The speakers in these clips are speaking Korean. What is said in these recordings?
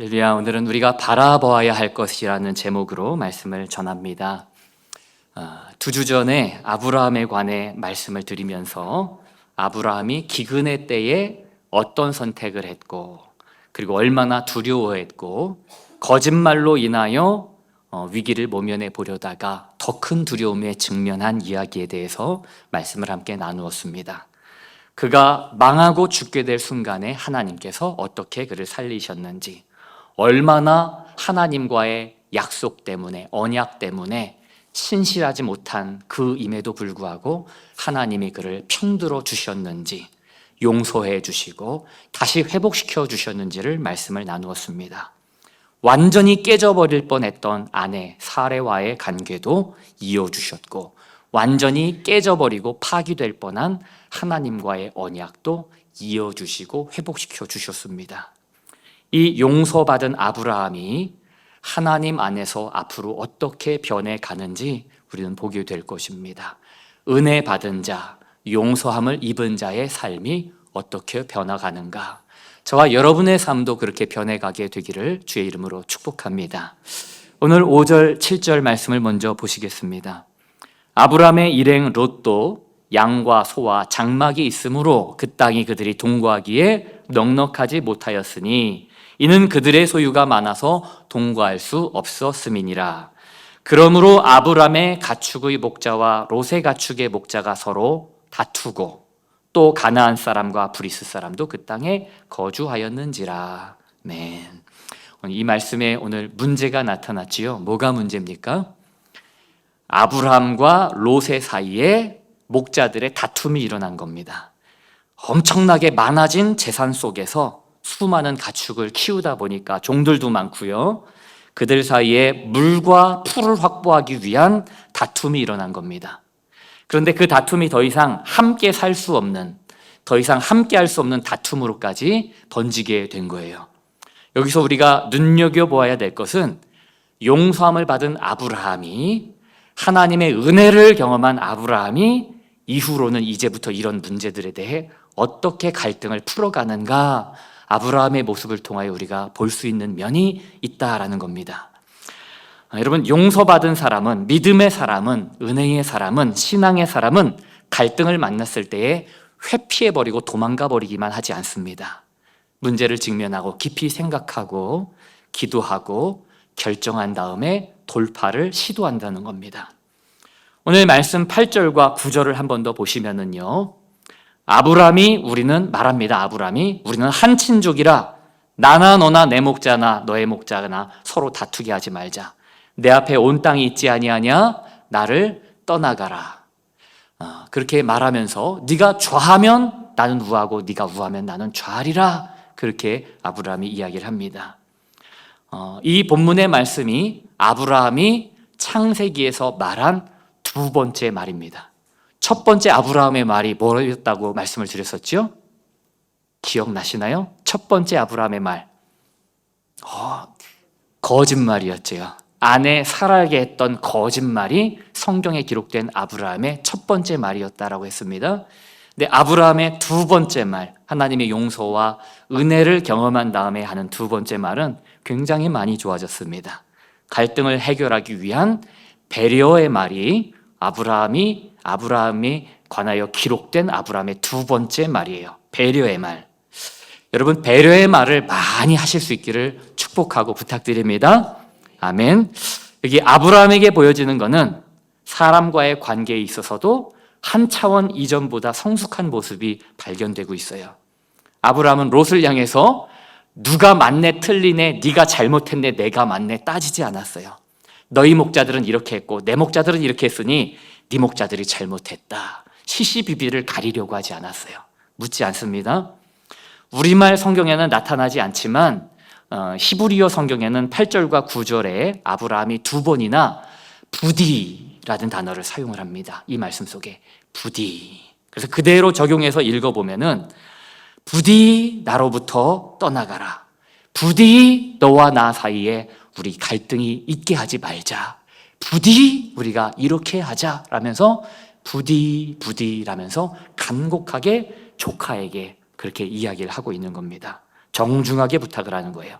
할렐루야. 오늘은 우리가 바라보아야 할 것이라는 제목으로 말씀을 전합니다. 2주 전에 아브라함에 관해 말씀을 드리면서 아브라함이 기근의 때에 어떤 선택을 했고, 그리고 얼마나 두려워했고, 거짓말로 인하여 위기를 모면해 보려다가 더 큰 두려움에 직면한 이야기에 대해서 말씀을 함께 나누었습니다. 그가 망하고 죽게 될 순간에 하나님께서 어떻게 그를 살리셨는지, 얼마나 하나님과의 약속 때문에, 언약 때문에 신실하지 못한 그임에도 불구하고 하나님이 그를 편들어 주셨는지, 용서해 주시고 다시 회복시켜 주셨는지를 말씀을 나누었습니다. 완전히 깨져버릴 뻔했던 아내 사레와의 관계도 이어주셨고, 완전히 깨져버리고 파기될 뻔한 하나님과의 언약도 이어주시고 회복시켜 주셨습니다. 이 용서받은 아브라함이 하나님 안에서 앞으로 어떻게 변해가는지 우리는 보게 될 것입니다. 은혜 받은 자, 용서함을 입은 자의 삶이 어떻게 변화가는가, 저와 여러분의 삶도 그렇게 변해가게 되기를 주의 이름으로 축복합니다. 오늘 5절, 7절 말씀을 먼저 보시겠습니다. 아브라함의 일행 롯도 양과 소와 장막이 있으므로 그 땅이 그들이 동거하기에 넉넉하지 못하였으니 이는 그들의 소유가 많아서 동거할 수 없었음이니라. 그러므로 아브라함의 가축의 목자와 롯의 가축의 목자가 서로 다투고 또 가나안 사람과 브리스 사람도 그 땅에 거주하였는지라. 아멘. 이 말씀에 오늘 문제가 나타났지요. 뭐가 문제입니까? 아브라함과 롯의 사이에 목자들의 다툼이 일어난 겁니다. 엄청나게 많아진 재산 속에서 수많은 가축을 키우다 보니까 종들도 많고요, 그들 사이에 물과 풀을 확보하기 위한 다툼이 일어난 겁니다. 그런데 그 다툼이 더 이상 함께 살 수 없는, 더 이상 함께 할 수 없는 다툼으로까지 번지게 된 거예요. 여기서 우리가 눈여겨보아야 될 것은 용서함을 받은 아브라함이, 하나님의 은혜를 경험한 아브라함이 이후로는 이제부터 이런 문제들에 대해 어떻게 갈등을 풀어가는가, 아브라함의 모습을 통하여 우리가 볼 수 있는 면이 있다라는 겁니다. 여러분, 용서받은 사람은, 믿음의 사람은, 은혜의 사람은, 신앙의 사람은 갈등을 만났을 때에 회피해버리고 도망가버리기만 하지 않습니다. 문제를 직면하고 깊이 생각하고 기도하고 결정한 다음에 돌파를 시도한다는 겁니다. 오늘 말씀 8절과 9절을 한 번 더 보시면은요, 아브라함이, 우리는 말합니다. 아브라함이, 우리는 한 친족이라 나나 너나 내 목자나 너의 목자나 서로 다투게 하지 말자. 내 앞에 온 땅이 있지 아니하냐? 나를 떠나가라. 그렇게 말하면서 네가 좌하면 나는 우하고 네가 우하면 나는 좌하리라. 그렇게 아브라함이 이야기를 합니다. 이 본문의 말씀이 아브라함이 창세기에서 말한 두 번째 말입니다. 첫 번째 아브라함의 말이 뭐였다고 말씀을 드렸었죠? 기억나시나요? 첫 번째 아브라함의 말, 거짓말이었죠. 아내 사라에게 했던 거짓말이 성경에 기록된 아브라함의 첫 번째 말이었다라고 했습니다. 근데 아브라함의 두 번째 말, 하나님의 용서와 은혜를 경험한 다음에 하는 두 번째 말은 굉장히 많이 좋아졌습니다. 갈등을 해결하기 위한 배려의 말이 아브라함이 관하여 기록된 아브라함의 두 번째 말이에요. 배려의 말. 여러분, 배려의 말을 많이 하실 수 있기를 축복하고 부탁드립니다. 아멘. 여기 아브라함에게 보여지는 것은 사람과의 관계에 있어서도 한 차원 이전보다 성숙한 모습이 발견되고 있어요. 아브라함은 롯을 향해서 누가 맞네 틀리네, 네가 잘못했네 내가 맞네 따지지 않았어요. 너희 목자들은 이렇게 했고 내 목자들은 이렇게 했으니 네 목자들이 잘못했다, 시시비비를 가리려고 하지 않았어요. 묻지 않습니다. 우리말 성경에는 나타나지 않지만 히브리어 성경에는 8절과 9절에 아브라함이 두 번이나 부디라는 단어를 사용을 합니다. 이 말씀 속에 부디. 그래서 그대로 적용해서 읽어보면은 부디 나로부터 떠나가라, 부디 너와 나 사이에 우리 갈등이 있게 하지 말자, 부디 우리가 이렇게 하자 라면서 부디라면서 간곡하게 조카에게 그렇게 이야기를 하고 있는 겁니다. 정중하게 부탁을 하는 거예요.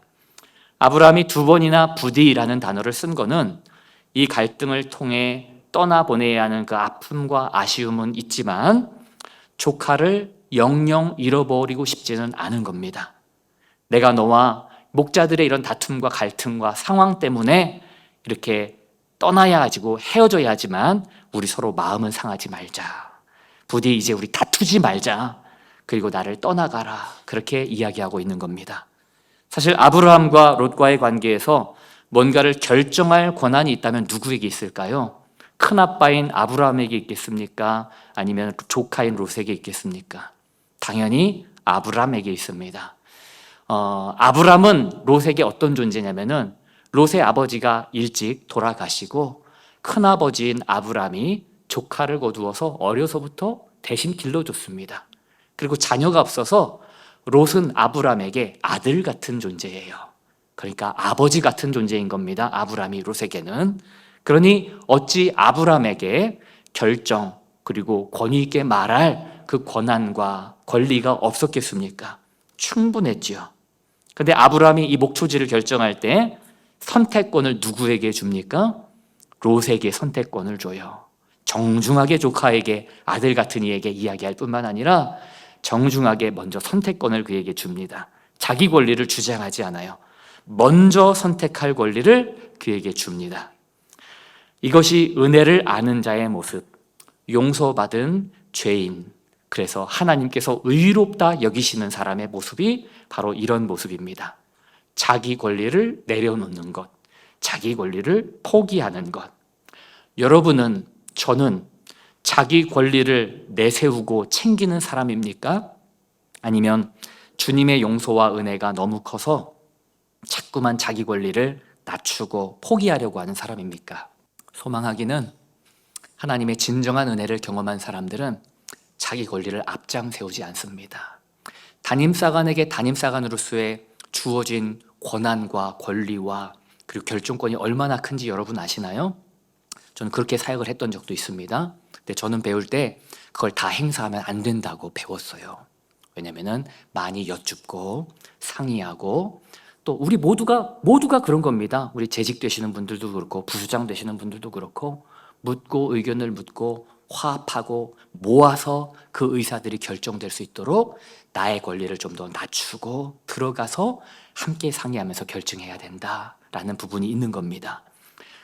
아브라함이 두 번이나 부디라는 단어를 쓴 거는 이 갈등을 통해 떠나보내야 하는 그 아픔과 아쉬움은 있지만 조카를 영영 잃어버리고 싶지는 않은 겁니다. 내가 너와 목자들의 이런 다툼과 갈등과 상황 때문에 이렇게 떠나야 하고 헤어져야 하지만 우리 서로 마음은 상하지 말자. 부디 이제 우리 다투지 말자. 그리고 나를 떠나가라. 그렇게 이야기하고 있는 겁니다. 사실 아브라함과 롯과의 관계에서 뭔가를 결정할 권한이 있다면 누구에게 있을까요? 큰아빠인 아브라함에게 있겠습니까? 아니면 조카인 롯에게 있겠습니까? 당연히 아브라함에게 있습니다. 아브라함은 롯에게 어떤 존재냐면은 롯의 아버지가 일찍 돌아가시고 큰아버지인 아브라함이 조카를 거두어서 어려서부터 대신 길러줬습니다. 그리고 자녀가 없어서 롯은 아브라함에게 아들 같은 존재예요. 그러니까 아버지 같은 존재인 겁니다. 아브라함이 롯에게는. 그러니 어찌 아브라함에게 결정 그리고 권위 있게 말할 그 권한과 권리가 없었겠습니까? 충분했지요. 근데 아브라함이 이 목초지를 결정할 때 선택권을 누구에게 줍니까? 롯에게 선택권을 줘요. 정중하게 조카에게, 아들 같은 이에게 이야기할 뿐만 아니라 정중하게 먼저 선택권을 그에게 줍니다. 자기 권리를 주장하지 않아요. 먼저 선택할 권리를 그에게 줍니다. 이것이 은혜를 아는 자의 모습, 용서받은 죄인, 그래서 하나님께서 의롭다 여기시는 사람의 모습이 바로 이런 모습입니다. 자기 권리를 내려놓는 것, 자기 권리를 포기하는 것. 여러분은, 저는 자기 권리를 내세우고 챙기는 사람입니까? 아니면 주님의 용서와 은혜가 너무 커서 자꾸만 자기 권리를 낮추고 포기하려고 하는 사람입니까? 소망하기는 하나님의 진정한 은혜를 경험한 사람들은 자기 권리를 앞장 세우지 않습니다. 담임사관에게 담임사관으로서의 주어진 권한과 권리와 그리고 결정권이 얼마나 큰지 여러분 아시나요? 저는 그렇게 사역을 했던 적도 있습니다. 근데 저는 배울 때 그걸 다 행사하면 안 된다고 배웠어요. 왜냐면은 많이 여쭙고 상의하고 또 우리 모두가 그런 겁니다. 우리 재직 되시는 분들도 그렇고 부수장 되시는 분들도 그렇고 묻고 의견을 묻고 화합하고 모아서 그 의사들이 결정될 수 있도록 나의 권리를 좀 더 낮추고 들어가서 함께 상의하면서 결정해야 된다라는 부분이 있는 겁니다.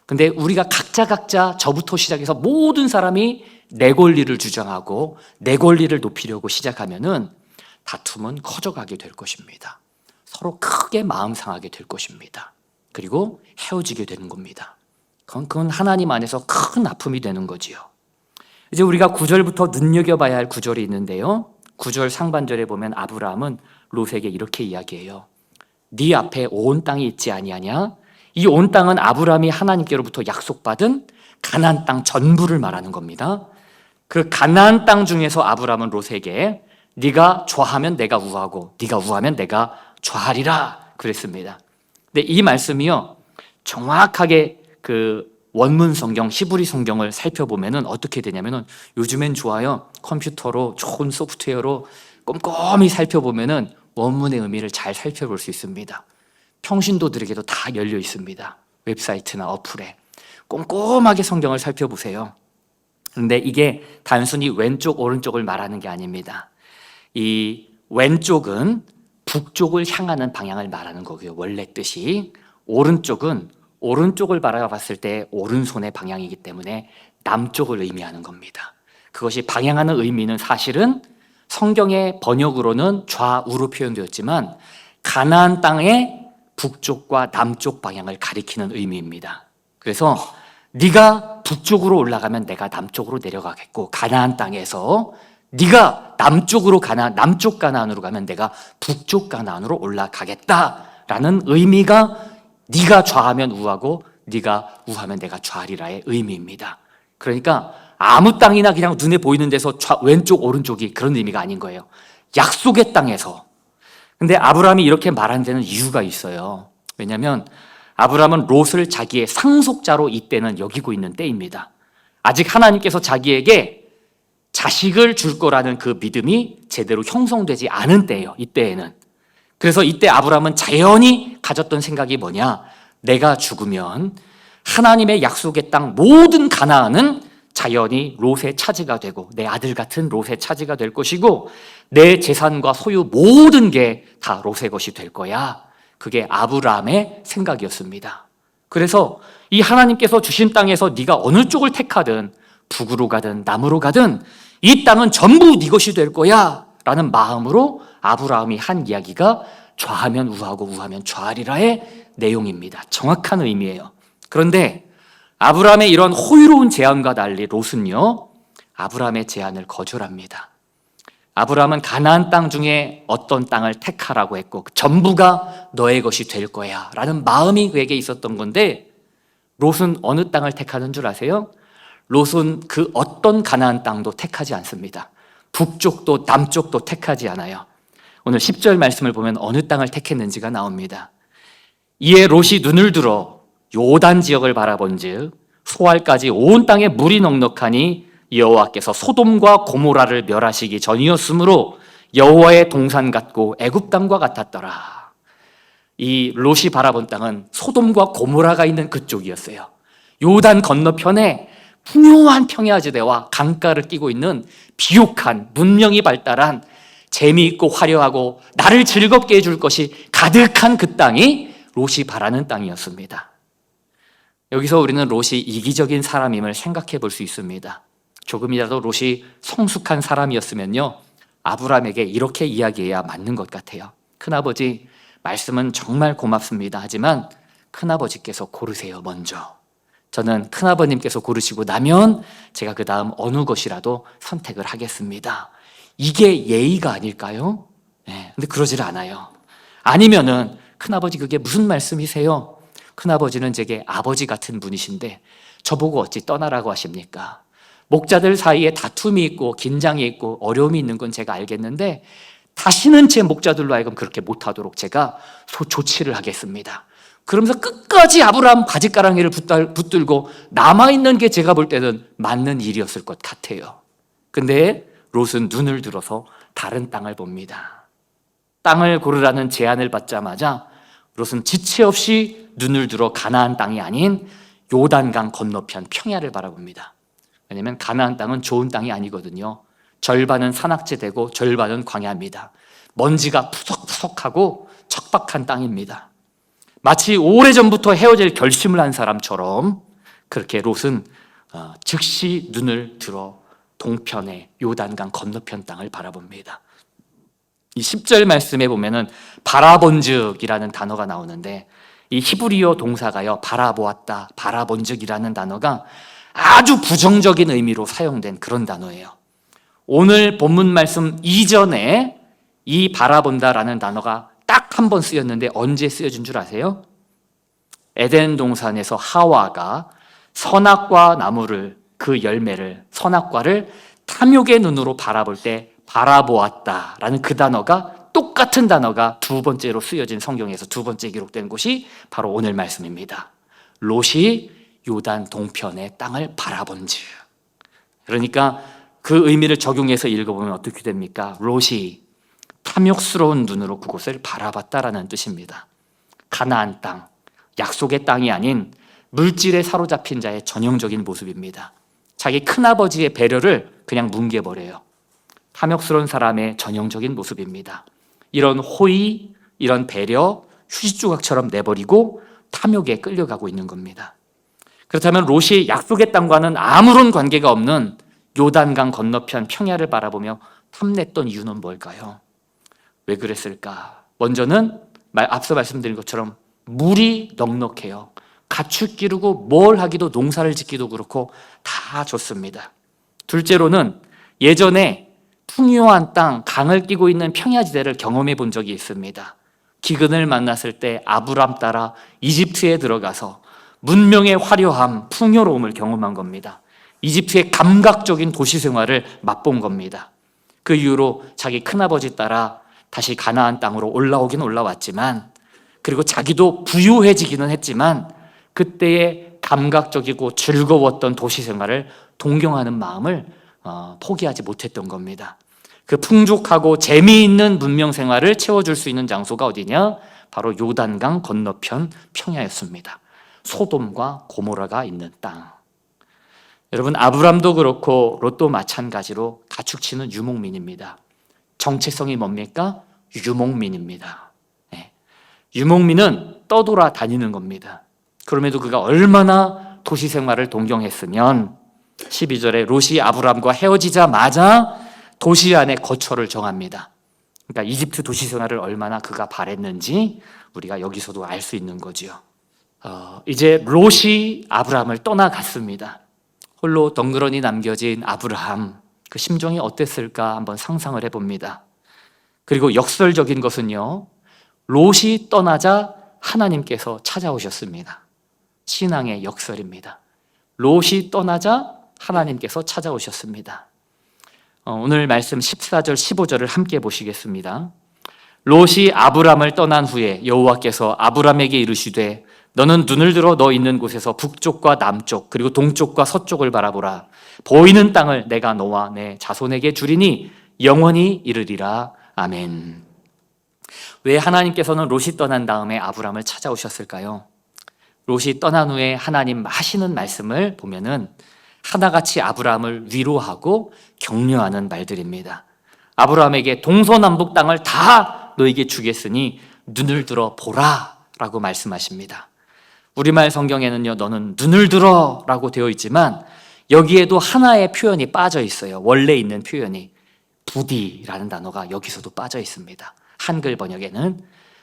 근데 우리가 각자 저부터 시작해서 모든 사람이 내 권리를 주장하고 내 권리를 높이려고 시작하면은 다툼은 커져가게 될 것입니다. 서로 크게 마음 상하게 될 것입니다. 그리고 헤어지게 되는 겁니다. 그건 하나님 안에서 큰 아픔이 되는 거지요. 이제 우리가 9절부터 눈여겨봐야 할 구절이 있는데요. 9절 상반절에 보면 아브라함은 롯에게 이렇게 이야기해요. 네 앞에 온 땅이 있지 아니하냐? 이 온 땅은 아브라함이 하나님께로부터 약속받은 가나안 땅 전부를 말하는 겁니다. 그 가나안 땅 중에서 아브라함은 롯에게 네가 좌하면 내가 우하고 네가 우하면 내가 좌하리라 그랬습니다. 근데 이 말씀이요, 정확하게 그 원문 성경, 히브리 성경을 살펴보면은 어떻게 되냐면은 요즘엔 좋아요. 컴퓨터로 좋은 소프트웨어로 꼼꼼히 살펴보면은 원문의 의미를 잘 살펴볼 수 있습니다. 평신도들에게도 다 열려 있습니다. 웹사이트나 어플에 꼼꼼하게 성경을 살펴보세요. 그런데 이게 단순히 왼쪽 오른쪽을 말하는 게 아닙니다. 이 왼쪽은 북쪽을 향하는 방향을 말하는 거고요. 원래 뜻이. 오른쪽은 오른쪽을 바라봤을 때 오른손의 방향이기 때문에 남쪽을 의미하는 겁니다. 그것이 방향하는 의미는 사실은 성경의 번역으로는 좌우로 표현되었지만 가나안 땅의 북쪽과 남쪽 방향을 가리키는 의미입니다. 그래서 네가 북쪽으로 올라가면 내가 남쪽으로 내려가겠고, 가나안 땅에서 네가 남쪽 가나안으로 가면 내가 북쪽 가나안으로 올라가겠다라는 의미가 네가 좌하면 우하고 네가 우하면 내가 좌하리라의 의미입니다. 그러니까 아무 땅이나 그냥 눈에 보이는 데서 왼쪽 오른쪽이 그런 의미가 아닌 거예요. 약속의 땅에서. 근데 아브라함이 이렇게 말한 데는 이유가 있어요. 왜냐하면 아브라함은 롯을 자기의 상속자로 이때는 여기고 있는 때입니다. 아직 하나님께서 자기에게 자식을 줄 거라는 그 믿음이 제대로 형성되지 않은 때예요. 이때에는. 그래서 이때 아브라함은 자연히 가졌던 생각이 뭐냐? 내가 죽으면 하나님의 약속의 땅 모든 가나안은 자연히 롯의 차지가 되고 내 아들 같은 롯의 차지가 될 것이고 내 재산과 소유 모든 게 다 롯의 것이 될 거야. 그게 아브라함의 생각이었습니다. 그래서 이 하나님께서 주신 땅에서 네가 어느 쪽을 택하든 북으로 가든 남으로 가든 이 땅은 전부 네 것이 될 거야 라는 마음으로 아브라함이 한 이야기가 좌하면 우하고 우하면 좌하리라의 내용입니다. 정확한 의미예요. 그런데 아브라함의 이런 호의로운 제안과 달리 롯은요, 아브라함의 제안을 거절합니다. 아브라함은 가나안 땅 중에 어떤 땅을 택하라고 했고 전부가 너의 것이 될 거야 라는 마음이 그에게 있었던 건데 롯은 어느 땅을 택하는 줄 아세요? 롯은 그 어떤 가나안 땅도 택하지 않습니다. 북쪽도 남쪽도 택하지 않아요. 오늘 10절 말씀을 보면 어느 땅을 택했는지가 나옵니다. 이에 롯이 눈을 들어 요단 지역을 바라본즉 소알까지 온 땅에 물이 넉넉하니 여호와께서 소돔과 고모라를 멸하시기 전이었으므로 여호와의 동산 같고 애굽 땅과 같았더라. 이 롯이 바라본 땅은 소돔과 고모라가 있는 그쪽이었어요. 요단 건너편에 풍요한 평야지대와 강가를 끼고 있는 비옥한 문명이 발달한 재미있고 화려하고 나를 즐겁게 해줄 것이 가득한 그 땅이 롯이 바라는 땅이었습니다. 여기서 우리는 롯이 이기적인 사람임을 생각해 볼 수 있습니다. 조금이라도 롯이 성숙한 사람이었으면요, 아브라함에게 이렇게 이야기해야 맞는 것 같아요. 큰아버지, 말씀은 정말 고맙습니다. 하지만 큰아버지께서 고르세요, 먼저. 저는 큰아버님께서 고르시고 나면 제가 그 다음 어느 것이라도 선택을 하겠습니다. 이게 예의가 아닐까요? 네, 근데 그러질 않아요. 아니면은 큰아버지 그게 무슨 말씀이세요? 큰아버지는 제게 아버지 같은 분이신데 저보고 어찌 떠나라고 하십니까? 목자들 사이에 다툼이 있고 긴장이 있고 어려움이 있는 건 제가 알겠는데 다시는 제 목자들로 하여금 그렇게 못하도록 제가 조치를 하겠습니다. 그러면서 끝까지 아브라함 바짓가랑이를 붙들고 남아있는 게 제가 볼 때는 맞는 일이었을 것 같아요. 근데 롯은 눈을 들어서 다른 땅을 봅니다. 땅을 고르라는 제안을 받자마자 롯은 지체 없이 눈을 들어 가나안 땅이 아닌 요단강 건너편 평야를 바라봅니다. 왜냐하면 가나안 땅은 좋은 땅이 아니거든요. 절반은 산악지대고 절반은 광야입니다. 먼지가 푸석푸석하고 척박한 땅입니다. 마치 오래전부터 헤어질 결심을 한 사람처럼 그렇게 롯은 즉시 눈을 들어 동편의 요단강 건너편 땅을 바라봅니다. 이 10절 말씀에 보면은 바라본즉이라는 단어가 나오는데 이 히브리어 동사가요, 바라보았다, 바라본즉이라는 단어가 아주 부정적인 의미로 사용된 그런 단어예요. 오늘 본문 말씀 이전에 이 바라본다라는 단어가 딱 한 번 쓰였는데 언제 쓰여진 줄 아세요? 에덴 동산에서 하와가 선악과 나무를, 그 열매를, 선악과를 탐욕의 눈으로 바라볼 때 바라보았다라는 그 단어가, 똑같은 단어가 두 번째로 쓰여진 성경에서 두 번째 기록된 곳이 바로 오늘 말씀입니다. 롯이 요단 동편의 땅을 바라본즉. 그러니까 그 의미를 적용해서 읽어보면 어떻게 됩니까? 롯이 탐욕스러운 눈으로 그곳을 바라봤다라는 뜻입니다. 가나안 땅, 약속의 땅이 아닌 물질에 사로잡힌 자의 전형적인 모습입니다. 자기 큰아버지의 배려를 그냥 뭉개버려요. 탐욕스러운 사람의 전형적인 모습입니다. 이런 호의, 이런 배려, 휴지조각처럼 내버리고 탐욕에 끌려가고 있는 겁니다. 그렇다면 롯이 약속의 땅과는 아무런 관계가 없는 요단강 건너편 평야를 바라보며 탐냈던 이유는 뭘까요? 왜 그랬을까? 먼저는 앞서 말씀드린 것처럼 물이 넉넉해요. 가축 기르고 뭘 하기도, 농사를 짓기도 그렇고 다 좋습니다. 둘째로는 예전에 풍요한 땅, 강을 끼고 있는 평야지대를 경험해 본 적이 있습니다. 기근을 만났을 때 아브람 따라 이집트에 들어가서 문명의 화려함, 풍요로움을 경험한 겁니다. 이집트의 감각적인 도시 생활을 맛본 겁니다. 그 이후로 자기 큰아버지 따라 다시 가나안 땅으로 올라오긴 올라왔지만, 그리고 자기도 부유해지기는 했지만 그때의 감각적이고 즐거웠던 도시 생활을 동경하는 마음을 포기하지 못했던 겁니다. 그 풍족하고 재미있는 문명 생활을 채워줄 수 있는 장소가 어디냐? 바로 요단강 건너편 평야였습니다. 소돔과 고모라가 있는 땅. 여러분, 아브람도 그렇고 롯도 마찬가지로 가축치는 유목민입니다. 정체성이 뭡니까? 유목민입니다. 네. 유목민은 떠돌아 다니는 겁니다. 그럼에도 그가 얼마나 도시 생활을 동경했으면 12절에 롯이 아브람과 헤어지자마자 도시 안에 거처를 정합니다. 그러니까 이집트 도시 생활을 얼마나 그가 바랬는지 우리가 여기서도 알 수 있는 거지요. 이제 롯이 아브람을 떠나갔습니다. 홀로 덩그러니 남겨진 아브라함, 그 심정이 어땠을까 한번 상상을 해봅니다. 그리고 역설적인 것은요, 롯이 떠나자 하나님께서 찾아오셨습니다. 신앙의 역설입니다. 롯이 떠나자 하나님께서 찾아오셨습니다. 오늘 말씀 14절 15절을 함께 보시겠습니다. 롯이 아브람을 떠난 후에 여호와께서 아브람에게 이르시되 너는 눈을 들어 너 있는 곳에서 북쪽과 남쪽 그리고 동쪽과 서쪽을 바라보라. 보이는 땅을 내가 너와 내 자손에게 주리니 영원히 이르리라. 아멘. 왜 하나님께서는 롯이 떠난 다음에 아브람을 찾아오셨을까요? 롯이 떠난 후에 하나님 하시는 말씀을 보면은 하나같이 아브라함을 위로하고 격려하는 말들입니다. 아브라함에게 동서남북 땅을 다 너에게 주겠으니 눈을 들어 보라 라고 말씀하십니다. 우리말 성경에는요, 너는 눈을 들어 라고 되어 있지만 여기에도 하나의 표현이 빠져 있어요. 원래 있는 표현이 부디라는 단어가 여기서도 빠져 있습니다. 한글 번역에는.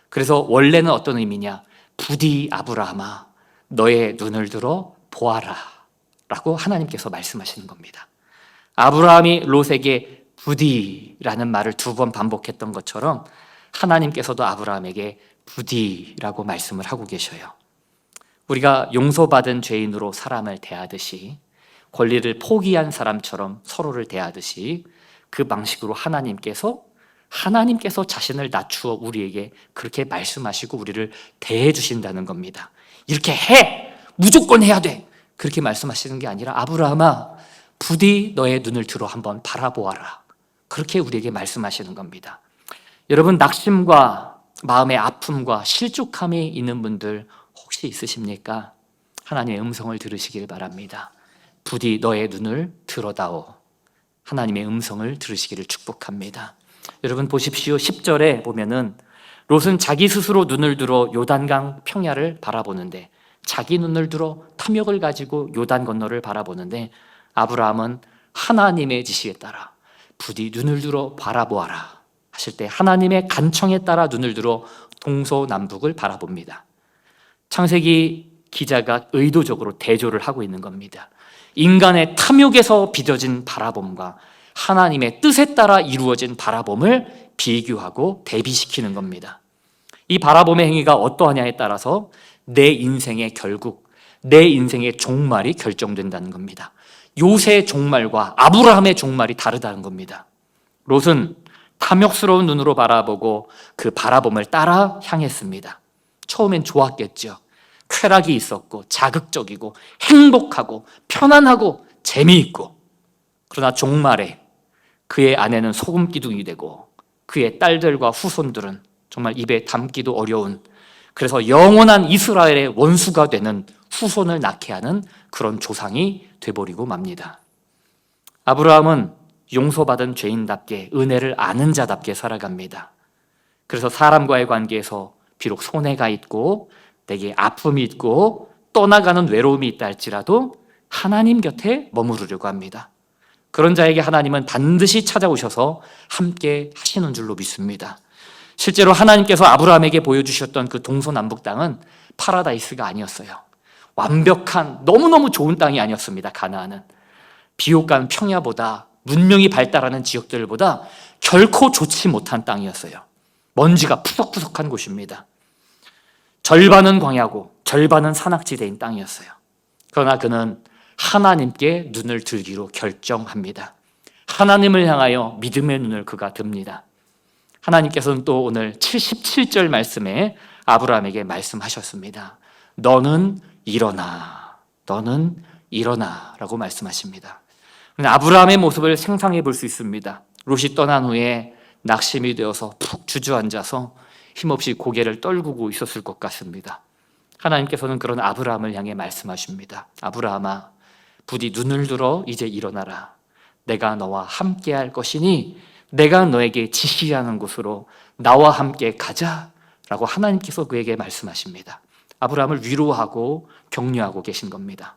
그래서 원래는 어떤 의미냐? 부디 아브라함아 너의 눈을 들어 보아라 라고 하나님께서 말씀하시는 겁니다. 아브라함이 롯에게 부디라는 말을 2번 반복했던 것처럼 하나님께서도 아브라함에게 부디라고 말씀을 하고 계셔요. 우리가 용서받은 죄인으로 사람을 대하듯이, 권리를 포기한 사람처럼 서로를 대하듯이 그 방식으로 하나님께서 자신을 낮추어 우리에게 그렇게 말씀하시고 우리를 대해 주신다는 겁니다. 이렇게 해! 무조건 해야 돼! 그렇게 말씀하시는 게 아니라 아브라함아 부디 너의 눈을 들어 한번 바라보아라. 그렇게 우리에게 말씀하시는 겁니다. 여러분, 낙심과 마음의 아픔과 실족함이 있는 분들 혹시 있으십니까? 하나님의 음성을 들으시길 바랍니다. 부디 너의 눈을 들어다오. 하나님의 음성을 들으시기를 축복합니다. 여러분 보십시오. 10절에 보면은 롯은 자기 스스로 눈을 들어 요단강 평야를 바라보는데, 자기 눈을 들어 탐욕을 가지고 요단 건너를 바라보는데, 아브라함은 하나님의 지시에 따라 부디 눈을 들어 바라보아라 하실 때 하나님의 간청에 따라 눈을 들어 동서남북을 바라봅니다. 창세기 기자가 의도적으로 대조를 하고 있는 겁니다. 인간의 탐욕에서 빚어진 바라봄과 하나님의 뜻에 따라 이루어진 바라봄을 비교하고 대비시키는 겁니다. 이 바라봄의 행위가 어떠하냐에 따라서 내 인생의 결국, 내 인생의 종말이 결정된다는 겁니다. 롯의 종말과 아브라함의 종말이 다르다는 겁니다. 롯은 탐욕스러운 눈으로 바라보고 그 바라봄을 따라 향했습니다. 처음엔 좋았겠죠. 쾌락이 있었고 자극적이고 행복하고 편안하고 재미있고, 그러나 종말에 그의 아내는 소금 기둥이 되고 그의 딸들과 후손들은 정말 입에 담기도 어려운, 그래서 영원한 이스라엘의 원수가 되는 후손을 낳게 하는 그런 조상이 돼버리고 맙니다. 아브라함은 용서받은 죄인답게, 은혜를 아는 자답게 살아갑니다. 그래서 사람과의 관계에서 비록 손해가 있고 내게 아픔이 있고 떠나가는 외로움이 있다 할지라도 하나님 곁에 머무르려고 합니다. 그런 자에게 하나님은 반드시 찾아오셔서 함께 하시는 줄로 믿습니다. 실제로 하나님께서 아브라함에게 보여주셨던 그 동서남북 땅은 파라다이스가 아니었어요. 완벽한 너무너무 좋은 땅이 아니었습니다. 가나안은 비옥간 평야보다, 문명이 발달하는 지역들보다 결코 좋지 못한 땅이었어요. 먼지가 푸석푸석한 곳입니다. 절반은 광야고 절반은 산악지대인 땅이었어요. 그러나 그는 하나님께 눈을 들기로 결정합니다. 하나님을 향하여 믿음의 눈을 그가 듭니다. 하나님께서는 또 오늘 77절 말씀에 아브라함에게 말씀하셨습니다. 너는 일어나, 너는 일어나 라고 말씀하십니다. 아브라함의 모습을 상상해 볼 수 있습니다. 롯이 떠난 후에 낙심이 되어서 푹 주저앉아서 힘없이 고개를 떨구고 있었을 것 같습니다. 하나님께서는 그런 아브라함을 향해 말씀하십니다. 아브라함아, 부디 눈을 들어 이제 일어나라. 내가 너와 함께 할 것이니 내가 너에게 지시하는 곳으로 나와 함께 가자 라고 하나님께서 그에게 말씀하십니다. 아브라함을 위로하고 격려하고 계신 겁니다.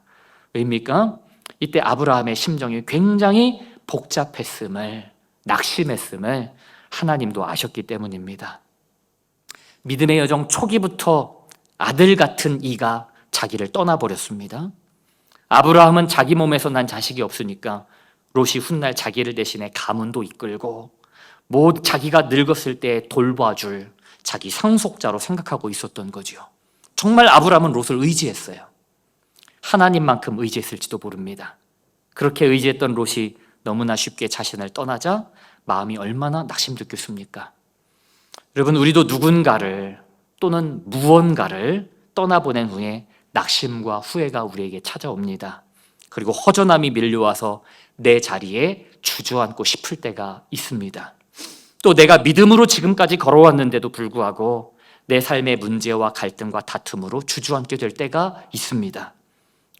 왜입니까? 이때 아브라함의 심정이 굉장히 복잡했음을, 낙심했음을 하나님도 아셨기 때문입니다. 믿음의 여정 초기부터 아들 같은 이가 자기를 떠나버렸습니다. 아브라함은 자기 몸에서 난 자식이 없으니까 롯이 훗날 자기를 대신해 가문도 이끌고 자기가 늙었을 때 돌봐줄 자기 상속자로 생각하고 있었던 거죠. 정말 아브라함은 롯을 의지했어요. 하나님만큼 의지했을지도 모릅니다. 그렇게 의지했던 롯이 너무나 쉽게 자신을 떠나자 마음이 얼마나 낙심됐겠습니까? 여러분, 우리도 누군가를 또는 무언가를 떠나보낸 후에 낙심과 후회가 우리에게 찾아옵니다. 그리고 허전함이 밀려와서 내 자리에 주저앉고 싶을 때가 있습니다. 또 내가 믿음으로 지금까지 걸어왔는데도 불구하고 내 삶의 문제와 갈등과 다툼으로 주저앉게 될 때가 있습니다.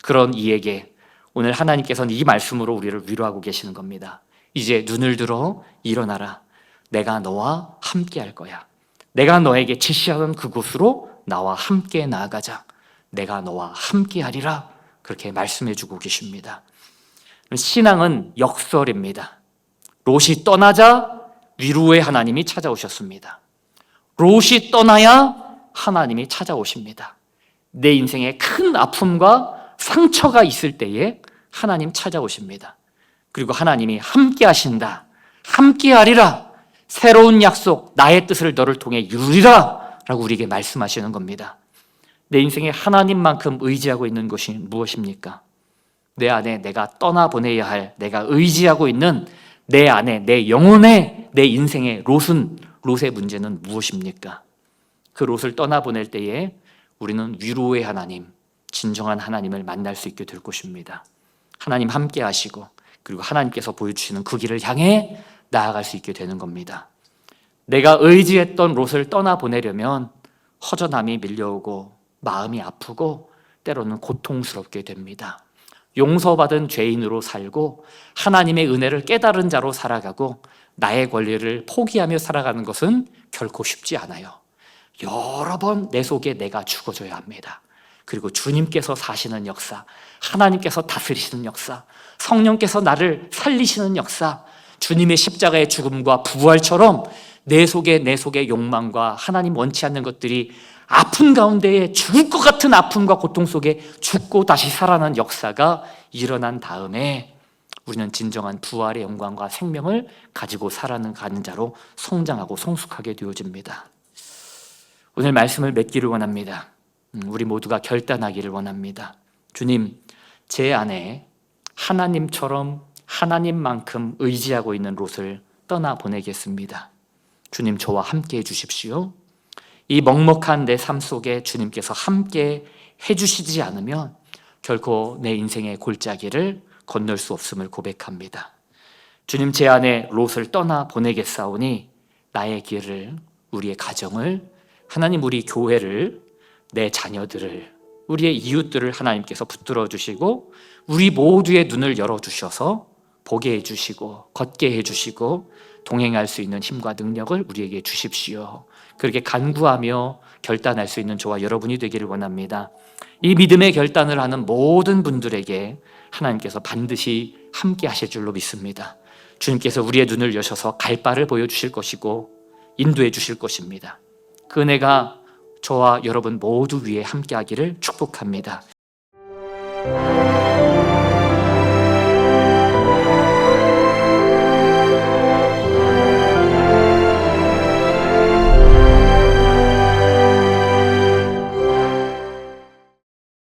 그런 이에게 오늘 하나님께서는 이 말씀으로 우리를 위로하고 계시는 겁니다. 이제 눈을 들어 일어나라. 내가 너와 함께 할 거야. 내가 너에게 지시하는 그곳으로 나와 함께 나아가자. 내가 너와 함께 하리라. 그렇게 말씀해 주고 계십니다. 신앙은 역설입니다. 롯이 떠나자 위로의 하나님이 찾아오셨습니다. 롯이 떠나야 하나님이 찾아오십니다. 내 인생에 큰 아픔과 상처가 있을 때에 하나님 찾아오십니다. 그리고 하나님이 함께 하신다. 함께 하리라. 새로운 약속, 나의 뜻을 너를 통해 이루리라 라고 우리에게 말씀하시는 겁니다. 내 인생에 하나님만큼 의지하고 있는 것이 무엇입니까? 내 안에 내가 떠나보내야 할, 내가 의지하고 있는 내 안에, 내 영혼의, 내 인생의 롯의 문제는 무엇입니까? 그 롯을 떠나보낼 때에 우리는 위로의 하나님, 진정한 하나님을 만날 수 있게 될 것입니다. 하나님 함께 하시고 그리고 하나님께서 보여주시는 그 길을 향해 나아갈 수 있게 되는 겁니다. 내가 의지했던 롯을 떠나보내려면 허전함이 밀려오고 마음이 아프고 때로는 고통스럽게 됩니다. 용서받은 죄인으로 살고 하나님의 은혜를 깨달은 자로 살아가고 나의 권리를 포기하며 살아가는 것은 결코 쉽지 않아요. 여러 번 내 속에 내가 죽어줘야 합니다. 그리고 주님께서 사시는 역사, 하나님께서 다스리시는 역사, 성령께서 나를 살리시는 역사, 주님의 십자가의 죽음과 부활처럼 내 속의 욕망과 하나님 원치 않는 것들이 아픈 가운데에 죽을 것 같은 아픔과 고통 속에 죽고 다시 살아난 역사가 일어난 다음에 우리는 진정한 부활의 영광과 생명을 가지고 살아가는 자로 성장하고 성숙하게 되어집니다. 오늘 말씀을 맺기를 원합니다. 우리 모두가 결단하기를 원합니다. 주님, 제 안에 하나님처럼 하나님만큼 의지하고 있는 롯을 떠나보내겠습니다. 주님, 저와 함께 해주십시오. 이 먹먹한 내 삶 속에 주님께서 함께 해주시지 않으면 결코 내 인생의 골짜기를 건널 수 없음을 고백합니다. 주님, 제 안에 롯을 떠나보내겠사오니 나의 길을, 우리의 가정을, 하나님 우리 교회를, 내 자녀들을, 우리의 이웃들을 하나님께서 붙들어 주시고 우리 모두의 눈을 열어주셔서 보게 해주시고 걷게 해주시고 동행할 수 있는 힘과 능력을 우리에게 주십시오. 그렇게 간구하며 결단할 수 있는 저와 여러분이 되기를 원합니다. 이 믿음의 결단을 하는 모든 분들에게 하나님께서 반드시 함께 하실 줄로 믿습니다. 주님께서 우리의 눈을 여셔서 갈 바를 보여주실 것이고 인도해 주실 것입니다. 그 은혜가 저와 여러분 모두 위에 함께 하기를 축복합니다.